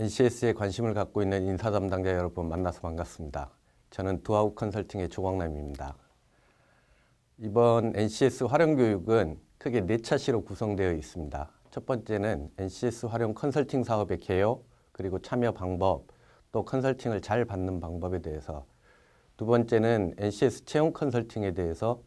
NCS에 관심을 갖고 있는 인사 담당자 여러분 만나서 반갑습니다. 저는 두아우 컨설팅의 조광남입니다. 이번 NCS 활용 교육은 크게 4차시로 구성되어 있습니다. 첫 번째는 NCS 활용 컨설팅 사업의 개요, 그리고 참여 방법, 또 컨설팅을 잘 받는 방법에 대해서, 두 번째는 NCS 채용 컨설팅에 대해서,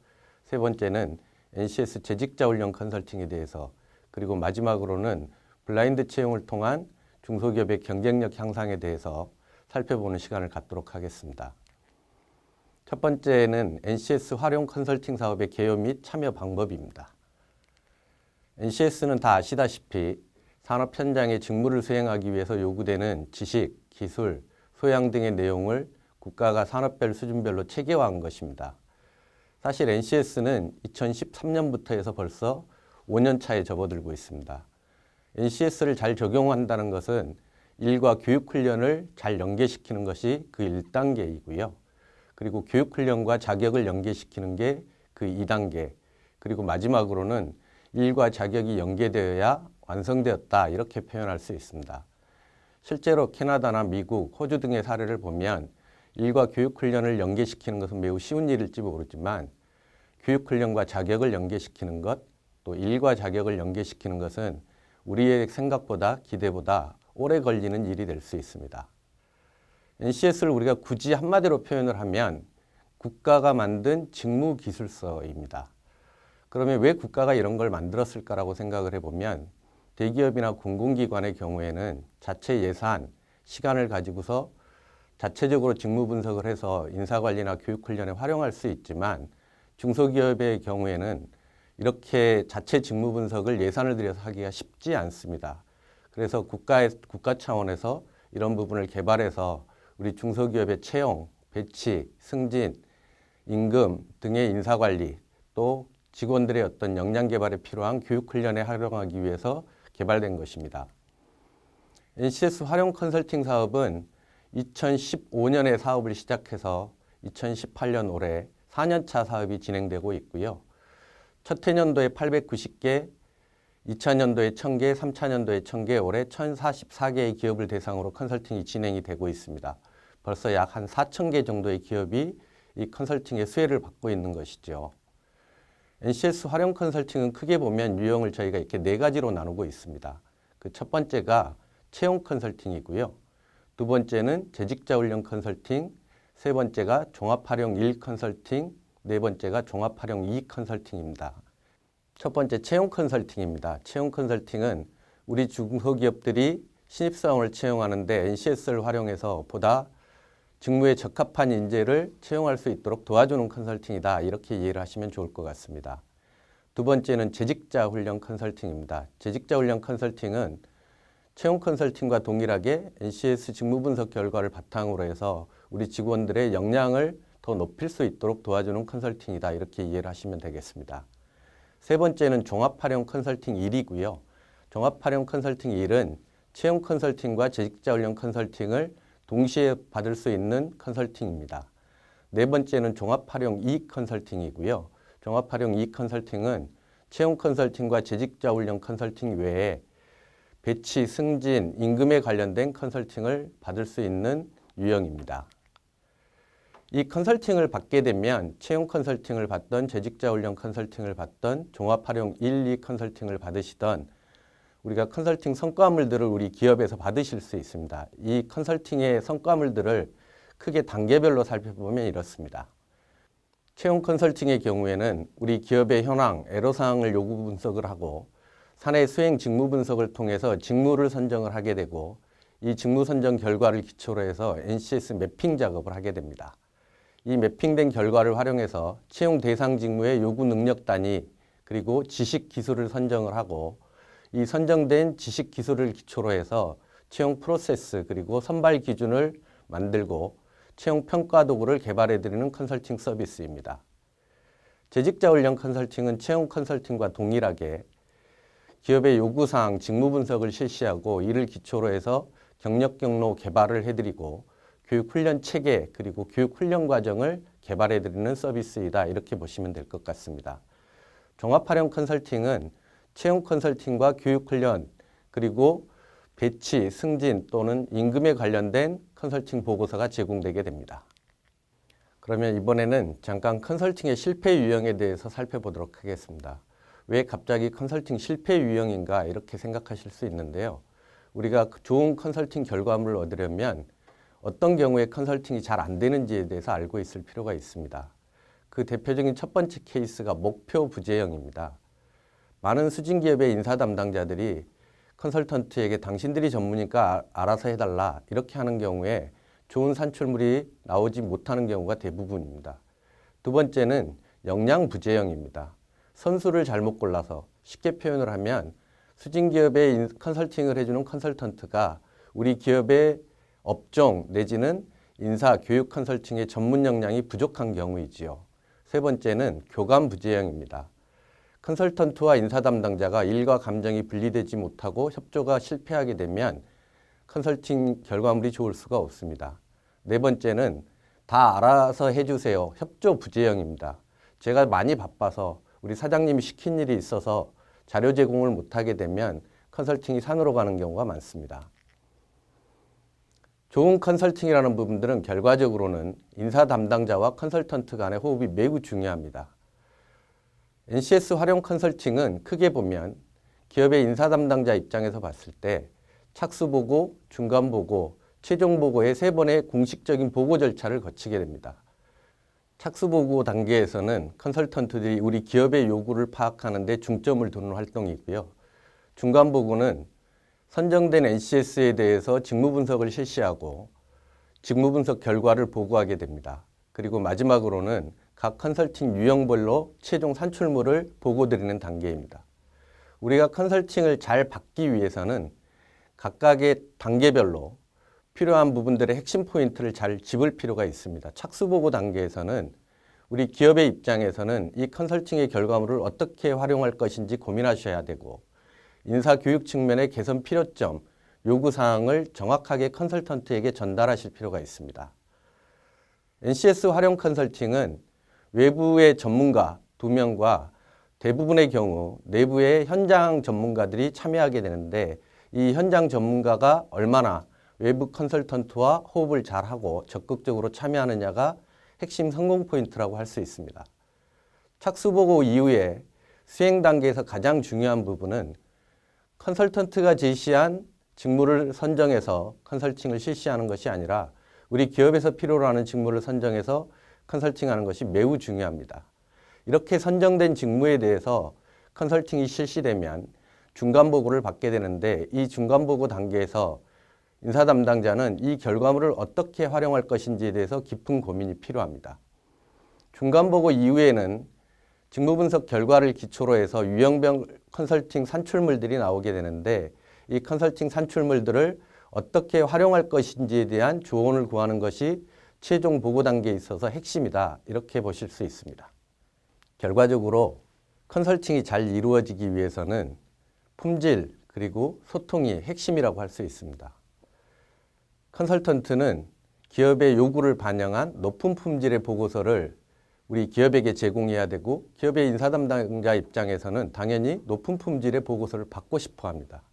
세 번째는 NCS 재직자 훈련 컨설팅에 대해서, 그리고 마지막으로는 블라인드 채용을 통한 중소기업의 경쟁력 향상에 대해서 살펴보는 시간을 갖도록 하겠습니다. 첫 번째는 NCS 활용 컨설팅 사업의 개요 및 참여 방법입니다. NCS는 다 아시다시피 산업 현장의 직무를 수행하기 위해서 요구되는 지식, 기술, 소양 등의 내용을 국가가 산업별 수준별로 체계화한 것입니다. 사실 NCS는 2013년부터 해서 벌써 5년 차에 접어들고 있습니다. NCS를 잘 적용한다는 것은 일과 교육훈련을 잘 연계시키는 것이 그 1단계이고요. 그리고 교육훈련과 자격을 연계시키는 게 그 2단계, 그리고 마지막으로는 일과 자격이 연계되어야 완성되었다, 이렇게 표현할 수 있습니다. 실제로 캐나다나 미국, 호주 등의 사례를 보면 일과 교육훈련을 연계시키는 것은 매우 쉬운 일일지 모르지만 교육훈련과 자격을 연계시키는 것, 또 일과 자격을 연계시키는 것은 우리의 생각보다 기대보다 오래 걸리는 일이 될 수 있습니다. NCS를 우리가 굳이 한마디로 표현을 하면 국가가 만든 직무기술서입니다. 그러면 왜 국가가 이런 걸 만들었을까라고 생각을 해보면 대기업이나 공공기관의 경우에는 자체 예산, 시간을 가지고서 자체적으로 직무 분석을 해서 인사관리나 교육훈련에 활용할 수 있지만 중소기업의 경우에는 이렇게 자체 직무 분석을 예산을 들여서 하기가 쉽지 않습니다. 그래서 국가 차원에서 이런 부분을 개발해서 우리 중소기업의 채용, 배치, 승진, 임금 등의 인사관리, 또 직원들의 어떤 역량 개발에 필요한 교육훈련에 활용하기 위해서 개발된 것입니다. NCS 활용 컨설팅 사업은 2015년에 사업을 시작해서 2018년 올해 4년차 사업이 진행되고 있고요. 첫 해년도에 890개, 2차년도에 1000개, 3차년도에 1000개, 올해 1044개의 기업을 대상으로 컨설팅이 진행이 되고 있습니다. 벌써 약 한 4000개 정도의 기업이 이 컨설팅의 수혜를 받고 있는 것이죠. NCS 활용 컨설팅은 크게 보면 유형을 저희가 이렇게 4가지로 나누고 있습니다. 그 첫 번째가 채용 컨설팅이고요. 두 번째는 재직자 훈련 컨설팅, 세 번째가 종합활용 1 컨설팅, 네 번째가 종합활용 2 컨설팅입니다. 첫 번째 채용 컨설팅입니다. 채용 컨설팅은 우리 중소기업들이 신입사원을 채용하는데 NCS를 활용해서 보다 직무에 적합한 인재를 채용할 수 있도록 도와주는 컨설팅이다, 이렇게 이해를 하시면 좋을 것 같습니다. 두 번째는 재직자 훈련 컨설팅입니다. 재직자 훈련 컨설팅은 채용 컨설팅과 동일하게 NCS 직무 분석 결과를 바탕으로 해서 우리 직원들의 역량을 더 높일 수 있도록 도와주는 컨설팅이다, 이렇게 이해를 하시면 되겠습니다. 세 번째는 종합활용 컨설팅 1이고요. 종합활용 컨설팅 1은 채용 컨설팅과 재직자 훈련 컨설팅을 동시에 받을 수 있는 컨설팅입니다. 네 번째는 종합활용 2 컨설팅이고요. 종합활용 2 컨설팅은 채용 컨설팅과 재직자 훈련 컨설팅 외에 배치, 승진, 임금에 관련된 컨설팅을 받을 수 있는 유형입니다. 이 컨설팅을 받게 되면 채용 컨설팅을 받던 재직자 훈련 컨설팅을 받던 종합활용 1, 2 컨설팅을 받으시던 우리가 컨설팅 성과물들을 우리 기업에서 받으실 수 있습니다. 이 컨설팅의 성과물들을 크게 단계별로 살펴보면 이렇습니다. 채용 컨설팅의 경우에는 우리 기업의 현황, 애로사항을 요구 분석을 하고 사내 수행 직무 분석을 통해서 직무를 선정을 하게 되고 이 직무 선정 결과를 기초로 해서 NCS 매핑 작업을 하게 됩니다. 이 매핑된 결과를 활용해서 채용 대상 직무의 요구 능력 단위, 그리고 지식 기술을 선정을 하고 이 선정된 지식 기술을 기초로 해서 채용 프로세스, 그리고 선발 기준을 만들고 채용 평가 도구를 개발해 드리는 컨설팅 서비스입니다. 재직자 훈련 컨설팅은 채용 컨설팅과 동일하게 기업의 요구사항, 직무 분석을 실시하고 이를 기초로 해서 경력 경로 개발을 해드리고 교육훈련 체계, 그리고 교육훈련 과정을 개발해드리는 서비스이다, 이렇게 보시면 될 것 같습니다. 종합활용 컨설팅은 채용 컨설팅과 교육훈련, 그리고 배치, 승진 또는 임금에 관련된 컨설팅 보고서가 제공되게 됩니다. 그러면 이번에는 잠깐 컨설팅의 실패 유형에 대해서 살펴보도록 하겠습니다. 왜 갑자기 컨설팅 실패 유형인가 이렇게 생각하실 수 있는데요. 우리가 좋은 컨설팅 결과물을 얻으려면 어떤 경우에 컨설팅이 잘 안 되는지에 대해서 알고 있을 필요가 있습니다. 그 대표적인 첫 번째 케이스가 목표 부재형입니다. 많은 수진기업의 인사 담당자들이 컨설턴트에게 당신들이 전문이니까 알아서 해달라 이렇게 하는 경우에 좋은 산출물이 나오지 못하는 경우가 대부분입니다. 두 번째는 역량 부재형입니다. 선수를 잘못 골라서 쉽게 표현을 하면 수진기업의 컨설팅을 해주는 컨설턴트가 우리 기업의 업종 내지는 인사, 교육 컨설팅의 전문 역량이 부족한 경우이지요. 세 번째는 교감 부재형입니다. 컨설턴트와 인사 담당자가 일과 감정이 분리되지 못하고 협조가 실패하게 되면 컨설팅 결과물이 좋을 수가 없습니다. 네 번째는 다 알아서 해주세요. 협조 부재형입니다. 제가 많이 바빠서 우리 사장님이 시킨 일이 있어서 자료 제공을 못하게 되면 컨설팅이 산으로 가는 경우가 많습니다. 좋은 컨설팅이라는 부분들은 결과적으로는 인사 담당자와 컨설턴트 간의 호흡이 매우 중요합니다. NCS 활용 컨설팅은 크게 보면 기업의 인사 담당자 입장에서 봤을 때 착수보고, 중간보고, 최종보고의 3번의 공식적인 보고 절차를 거치게 됩니다. 착수보고 단계에서는 컨설턴트들이 우리 기업의 요구를 파악하는 데 중점을 두는 활동이고요. 중간보고는 선정된 NCS에 대해서 직무분석을 실시하고 직무분석 결과를 보고하게 됩니다. 그리고 마지막으로는 각 컨설팅 유형별로 최종 산출물을 보고드리는 단계입니다. 우리가 컨설팅을 잘 받기 위해서는 각각의 단계별로 필요한 부분들의 핵심 포인트를 잘 짚을 필요가 있습니다. 착수보고 단계에서는 우리 기업의 입장에서는 이 컨설팅의 결과물을 어떻게 활용할 것인지 고민하셔야 되고 인사교육 측면의 개선 필요점, 요구사항을 정확하게 컨설턴트에게 전달하실 필요가 있습니다. NCS 활용 컨설팅은 외부의 전문가 2명과 대부분의 경우 내부의 현장 전문가들이 참여하게 되는데 이 현장 전문가가 얼마나 외부 컨설턴트와 호흡을 잘하고 적극적으로 참여하느냐가 핵심 성공 포인트라고 할 수 있습니다. 착수보고 이후에 수행 단계에서 가장 중요한 부분은 컨설턴트가 제시한 직무를 선정해서 컨설팅을 실시하는 것이 아니라 우리 기업에서 필요로 하는 직무를 선정해서 컨설팅하는 것이 매우 중요합니다. 이렇게 선정된 직무에 대해서 컨설팅이 실시되면 중간보고를 받게 되는데 이 중간보고 단계에서 인사 담당자는 이 결과물을 어떻게 활용할 것인지에 대해서 깊은 고민이 필요합니다. 중간보고 이후에는 직무분석 결과를 기초로 해서 유형별 컨설팅 산출물들이 나오게 되는데 이 컨설팅 산출물들을 어떻게 활용할 것인지에 대한 조언을 구하는 것이 최종 보고 단계에 있어서 핵심이다. 이렇게 보실 수 있습니다. 결과적으로 컨설팅이 잘 이루어지기 위해서는 품질 그리고 소통이 핵심이라고 할 수 있습니다. 컨설턴트는 기업의 요구를 반영한 높은 품질의 보고서를 우리 기업에게 제공해야 되고 기업의 인사 담당자 입장에서는 당연히 높은 품질의 보고서를 받고 싶어 합니다.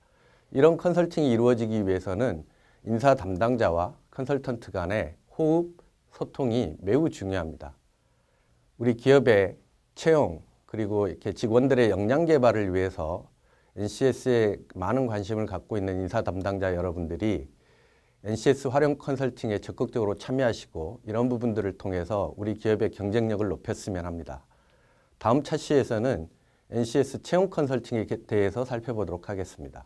이런 컨설팅이 이루어지기 위해서는 인사 담당자와 컨설턴트 간의 호흡, 소통이 매우 중요합니다. 우리 기업의 채용 그리고 이렇게 직원들의 역량 개발을 위해서 NCS에 많은 관심을 갖고 있는 인사 담당자 여러분들이 NCS 활용 컨설팅에 적극적으로 참여하시고 이런 부분들을 통해서 우리 기업의 경쟁력을 높였으면 합니다. 다음 차시에서는 NCS 채용 컨설팅에 대해서 살펴보도록 하겠습니다.